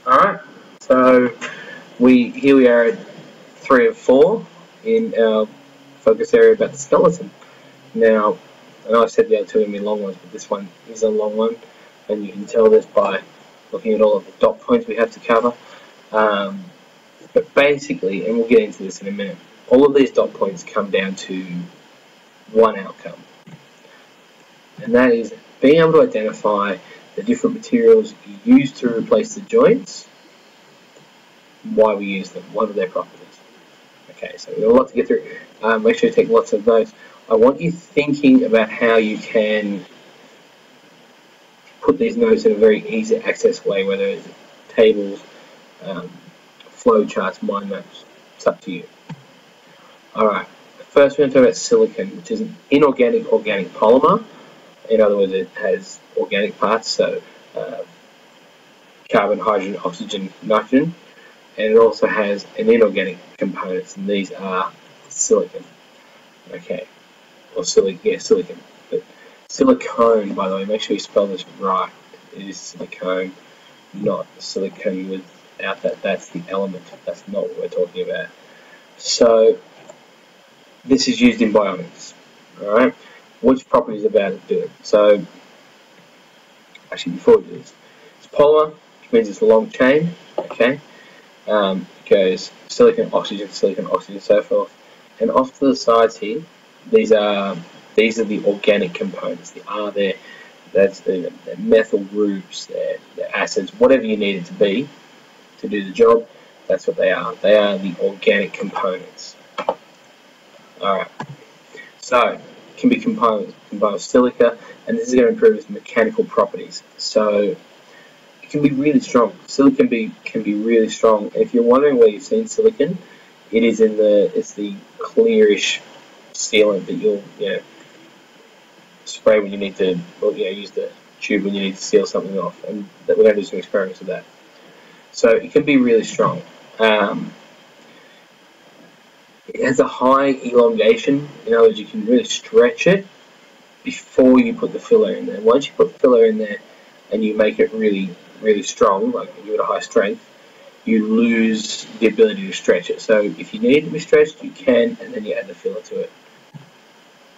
Alright, so here we are at 3 of 4 in our focus area about the skeleton. Now, I know I said the other two are going to be long ones, but this one is a long one, and you can tell this by looking at all of the dot points we have to cover. But basically, and we'll get into this in a minute, all of these dot points come down to one outcome, and that is being able to identify the different materials you use to replace the joints, why we use them, what are their properties. Okay, so we've got a lot to get through. Make sure you take lots of notes. I want you thinking about how you can put these notes in a very easy access way, whether it's tables, flow charts, mind maps. It's up to you. Alright, first we're going to talk about silicon, which is an inorganic organic polymer. In other words, it has organic parts, so carbon, hydrogen, oxygen, nitrogen, and it also has an inorganic components, and these are silicon. Okay, or silicon. But silicone, by the way, make sure you spell this right. It is silicone, not silicon without that. That's the element. That's not what we're talking about. So this is used in Bionics. All right. Which properties about it do it? So actually, before we do this, it's polymer, which means it's a long chain. Okay. It goes silicon, oxygen, so forth. And off to the sides here, these are the organic components. That's the methyl groups, the acids, whatever you need it to be to do the job. That's what they are. They are the organic components. All right. So it can be combined with silica, and this is going to improve its mechanical properties. So it can be really strong. Silicon can be really strong. And if you're wondering where you've seen silicon, it's the clearish sealant that you'll spray when you need to, use the tube when you need to seal something off. And we're going to do some experiments with that. So it can be really strong. It has a high elongation. In other words, you can really stretch it before you put the filler in there. Once you put the filler in there and you make it really, really strong, like you give it a high strength, you lose the ability to stretch it. So if you need it to be stretched, you can, and then you add the filler to it.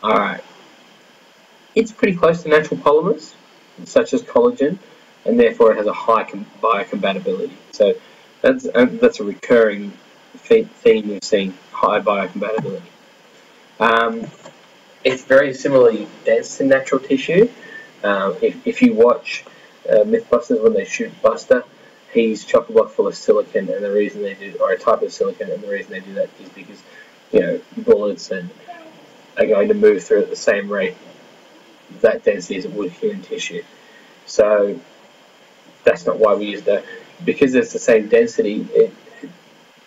Alright. It's pretty close to natural polymers, such as collagen, and therefore it has a high biocompatibility. So that's a recurring theme we've seen, high biocompatibility. It's very similarly dense to natural tissue. If you watch Mythbusters when they shoot Buster, he's chock-a-block full of silicon, and the reason they do, or a type of silicon, and the reason they do that is because bullets are going to move through at the same rate, that density as it would human tissue. So that's not why we use that. Because it's the same density, it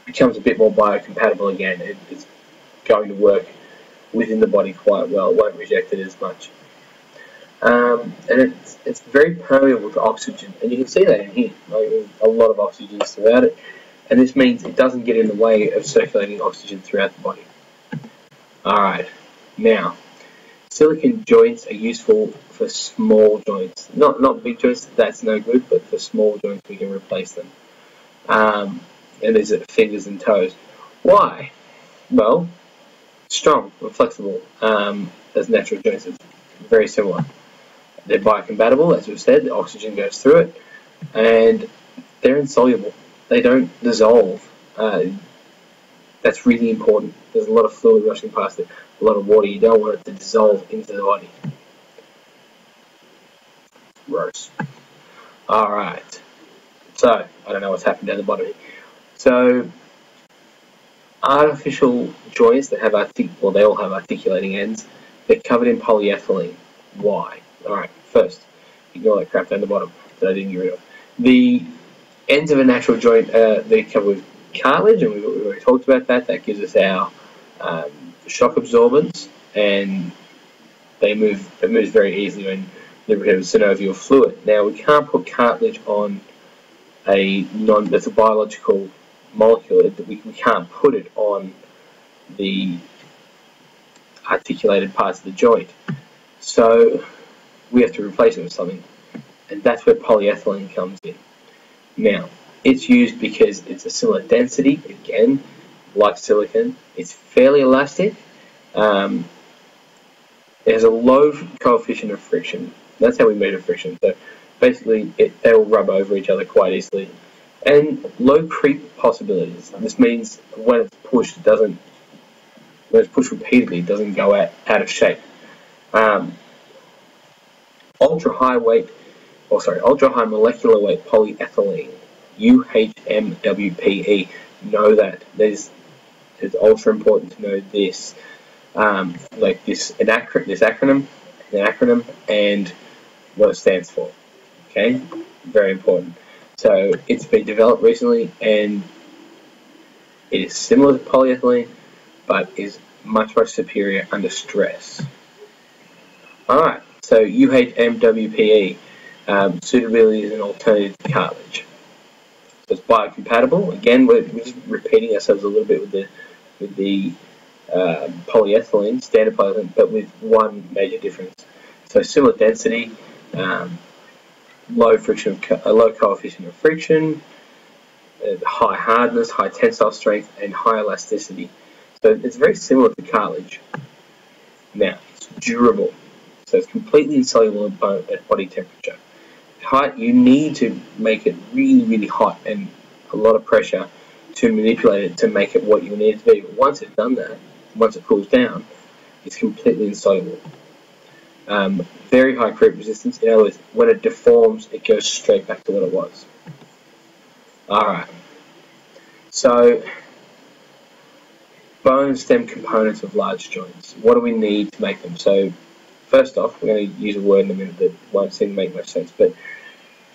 becomes a bit more biocompatible again. It's going to work within the body quite well. It won't reject it as much. And it's very permeable to oxygen, and you can see that in here. Like, a lot of oxygen throughout it, and this means it doesn't get in the way of circulating oxygen throughout the body. Alright, now, silicon joints are useful for small joints. Not big joints, that's no good, but for small joints we can replace them. And these are fingers and toes. Why? Well, strong and flexible as natural joints. It's very similar. They're biocompatible, as we've said. The oxygen goes through it, and they're insoluble. They don't dissolve. That's really important. There's a lot of fluid rushing past it, a lot of water. You don't want it to dissolve into the body. Gross. Alright. So, I don't know what's happened down the bottom here. So, artificial joints that have they all have articulating ends. They're covered in polyethylene. Why? Alright, first, ignore that crap down the bottom that I didn't get rid of. The ends of a natural joint, they're covered with cartilage, and we've already talked about that. That gives us our shock absorbance, and it moves very easily when we have synovial fluid. Now, we can't put cartilage on that's a biological molecule. We can't put it on the articulated parts of the joint. So we have to replace it with something, and that's where polyethylene comes in. Now, It's used because it's a similar density, again, like silicon. It's fairly elastic. It has a low coefficient of friction. That's how we measure friction. So basically, they will rub over each other quite easily. And low creep possibilities. This means when it's pushed, when it's pushed repeatedly, it doesn't go out of shape. Ultra high molecular weight polyethylene, UHMWPE. Know that. It's ultra important to know this. Like this acronym, and what it stands for. Okay, very important. So it's been developed recently, and it is similar to polyethylene, but is much superior under stress. Alright, so UHMWPE, suitability as an alternative to cartilage. So it's biocompatible. Again, we're just repeating ourselves a little bit with the polyethylene, standard polyethylene, but with one major difference. So similar density, low coefficient of friction, high hardness, high tensile strength, and high elasticity. So it's very similar to cartilage. Now, it's durable. So it's completely insoluble at body temperature. You need to make it really, really hot and a lot of pressure to manipulate it to make it what you need it to be. But once it's done that, once it cools down, it's completely insoluble. Very high creep resistance. In other words, when it deforms, it goes straight back to what it was. Alright. So, bone stem components of large joints. What do we need to make them? So, first off, we're going to use a word in a minute that won't seem to make much sense, but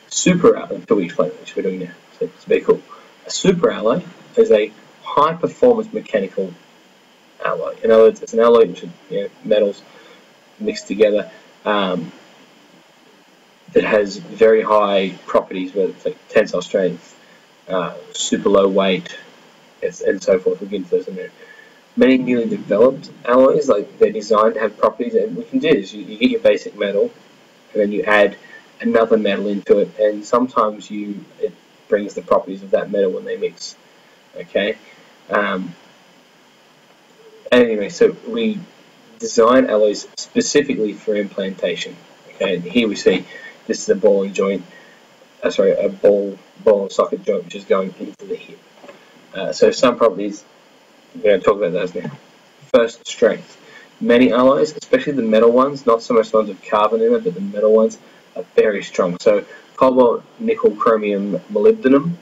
superalloy, until we explain it, which we're doing now. So it's very cool. A superalloy is a high-performance mechanical alloy. In other words, it's an alloy which is metals mixed together that has very high properties, whether it's like tensile strength, super low weight, and so forth. We'll get into those in a minute. Many newly developed alloys, like they're designed to have properties, and what you can do is you get your basic metal, and then you add another metal into it, and sometimes it brings the properties of that metal when they mix. Okay. Anyway, so we design alloys specifically for implantation. Okay, and here we see this is a ball and joint. A ball and socket joint which is going into the hip. So some properties, we're going to talk about those now. First, strength. Many alloys, especially the metal ones, not so much the ones with carbon in it, but the metal ones are very strong. So cobalt, nickel, chromium, molybdenum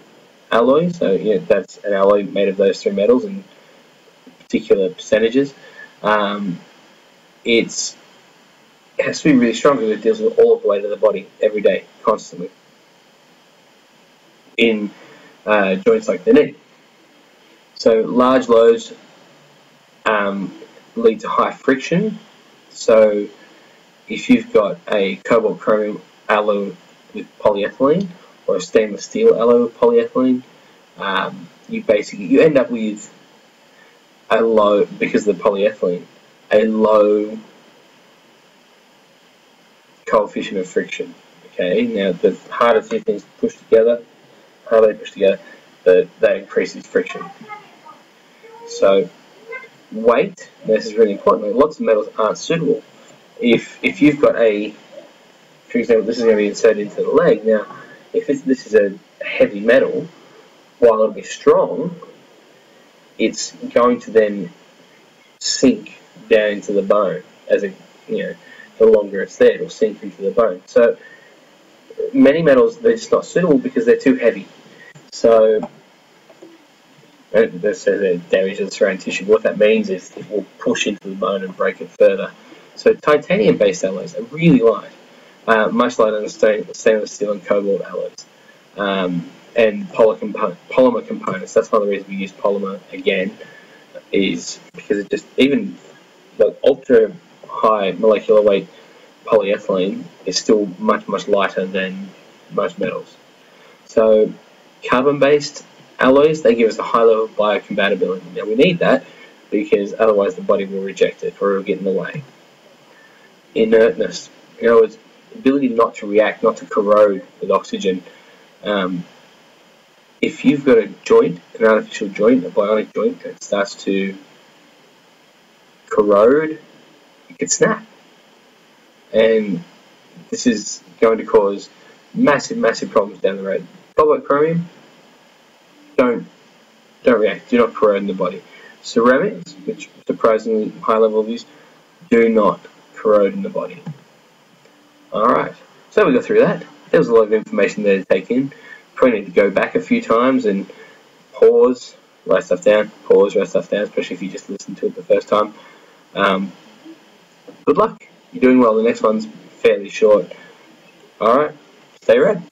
alloy. So that's an alloy made of those three metals in particular percentages. It has to be really strong because it deals with all of the weight of the body every day, constantly. In joints like the knee. So large loads lead to high friction. So if you've got a cobalt chromium alloy with polyethylene or a stainless steel alloy with polyethylene, you end up with a low, because of the polyethylene, a low coefficient of friction. Okay, now the harder two things push together, that increases friction. So weight, this is really important. Lots of metals aren't suitable. If you've got for example, this is going to be inserted into the leg. Now, if this is a heavy metal, while it'll be strong, it's going to then sink down into the bone. The longer it's there, it'll sink into the bone. So many metals, they're just not suitable because they're too heavy. So that says it damages the surrounding tissue. What that means is it will push into the bone and break it further. So titanium-based alloys are really light, much lighter than stainless steel and cobalt alloys. And polymer components. That's one of the reasons we use polymer again, is because it just, even the ultra high molecular weight polyethylene is still much lighter than most metals. So carbon-based alloys, they give us a high level of biocompatibility. Now we need that because otherwise the body will reject it or it will get in the way. Inertness, in other words, ability not to react, not to corrode with oxygen. if you've got a joint, an artificial joint, a bionic joint that starts to corrode, it could snap. And this is going to cause massive, massive problems down the road. Cobalt chromium, don't react, do not corrode in the body. Ceramics, which surprisingly high level of use, do not corrode in the body. Alright, so we got through that. There was a lot of information there to take in. Probably need to go back a few times and pause, write stuff down, pause, write stuff down, especially if you just listened to it the first time. Good luck. You're doing well. The next one's fairly short. Alright, stay red.